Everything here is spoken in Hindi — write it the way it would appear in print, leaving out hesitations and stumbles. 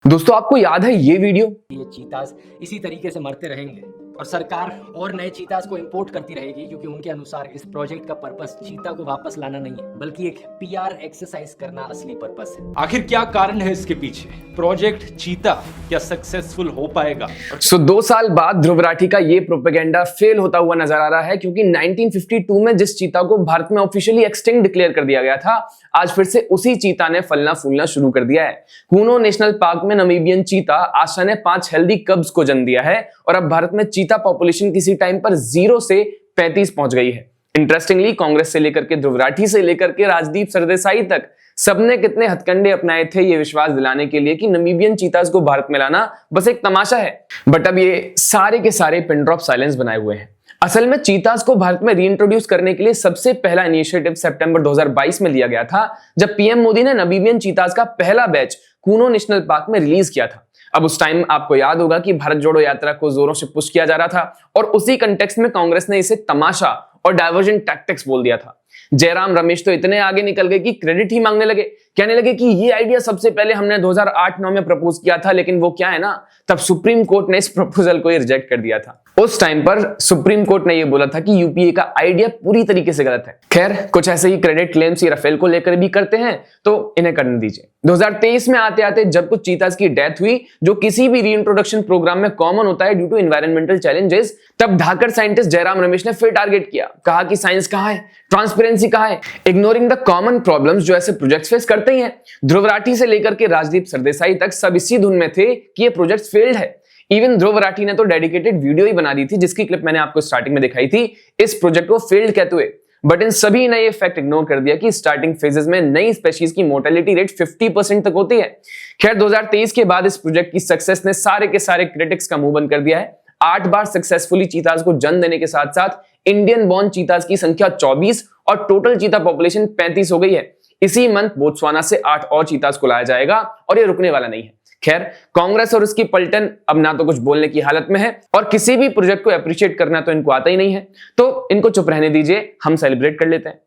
दोस्तों आपको याद है ये वीडियो? ये चीतास इसी तरीके से मरते रहेंगे और सरकार और नए चीतास को इंपोर्ट करती रहेगी, क्योंकि उनके अनुसार इस प्रोजेक्ट का पर्पस चीता को वापस लाना नहीं है, बल्कि एक पीआर एक्सरसाइज करना असली पर्पस है। आखिर क्या कारण है इसके पीछे? प्रोजेक्ट चीता क्या सक्सेसफुल हो पाएगा? 2 साल बाद ध्रुव राठी का ये प्रोपेगेंडा फेल होता हुआ नजर आ रहा है, क्योंकि 1952 में जिस चीता को भारत में ऑफिशियली एक्सटिंक्ट डिक्लेयर कर दिया गया था, आज फिर से उसी चीता ने फलना फूलना शुरू कर दिया है। कूनो नेशनल पार्क में नमीबियन चीता आशा ने 5 हेल्दी कब्स को जन्म दिया है और अब भारत में चीता पॉपुलेशन किसी टाइम पर 0 से 35 पहुंच गई है। इंटरेस्टिंगली कांग्रेस से लेकर के ध्रुव राठी से लेकर के राजदीप सरदेसाई तक सबने कितने हथकंडे अपनाए थे ये विश्वास दिलाने के लिए कि नमीबियन चीतास को भारत में लाना बस एक तमाशा है। बट अब ये सारे के सारे पिन ड्रॉप साइलेंस बनाए हुए हैं। असल में चीतास को भारत में रीइंट्रोड्यूस करने के लिए सबसे पहला इनिशिएटिव सितंबर 2022 में लिया गया था, जब पीएम मोदी ने नमीबियन चीतास का पहला बैच कूनो नेशनल पार्क में रिलीज किया था। अब उस टाइम आपको याद होगा कि भारत जोड़ो यात्रा को जोरों से पुश किया जा रहा था और उसी कंटेक्स्ट में कांग्रेस ने इसे तमाशा और डाइवर्जन टैक्टिक्स बोल दिया था। जयराम रमेश तो इतने आगे निकल गए कि क्रेडिट ही मांगने लगे, कहने लगे कि ये आइडिया सबसे पहले हमने 2008-9 में प्रपोज किया था, लेकिन वो क्या है ना, तब सुप्रीम कोर्ट ने इस प्रपोजल को रिजेक्ट कर दिया था। उस टाइम पर सुप्रीम कोर्ट ने यह बोला था कि यूपीए का आइडिया पूरी तरीके से गलत है। खैर, कुछ ऐसे ही क्रेडिट क्लेम्स ये राफेल को लेकर भी करते हैं, तो इन्हें करने दीजिए। 2023 में आते आते जब कुछ चीतास की डेथ हुई, जो किसी भी रीइंट्रोडक्शन प्रोग्राम में कॉमन होता है ड्यू टू एनवायरमेंटल चैलेंजेस, तब ढाकर साइंटिस्ट जयराम रमेश ने फिर टारगेट किया। कहा कि साइंस कहां है, ट्रांसपेरेंसी कहां है, इग्नोरिंग द कॉमन प्रॉब्लम्स जो ऐसे प्रोजेक्ट्स फेस करते ही हैं। ध्रुव राठी से लेकर के राजदीप सरदेसाई तक सब इसी धुन में थे कि ये प्रोजेक्ट फेल्ड है। इवन ध्रुव राठी ने तो डेडिकेटेड वीडियो ही बना दी थी, जिसकी क्लिप मैंने आपको स्टार्टिंग में दिखाई थी, इस प्रोजेक्ट को फेल्ड कहते हुए। बट इन सभी ने ये फैक्ट इग्नोर कर दिया कि स्टार्टिंग फेजेस में नई स्पेशीज की मोर्टेलिटी रेट 50% तक होती है। खैर, 2023 के बाद इस प्रोजेक्ट की सक्सेस ने सारे के सारे क्रिटिक्स का मुंह बंद कर दिया है। 8 बार सक्सेसफुली चीतास को जन्म देने के साथ साथ इंडियन बॉर्न चीतास की संख्या 24 और टोटल चीता पॉपुलेशन 35 हो गई है। इसी मंथ बोत्सवाना से 8 और चीतास को लाया जाएगा और ये रुकने वाला नहीं है। खैर, कांग्रेस और उसकी पलटन अब ना तो कुछ बोलने की हालत में है और किसी भी प्रोजेक्ट को अप्रिशिएट करना तो इनको आता ही नहीं है, तो इनको चुप रहने दीजिए, हम सेलिब्रेट कर लेते हैं।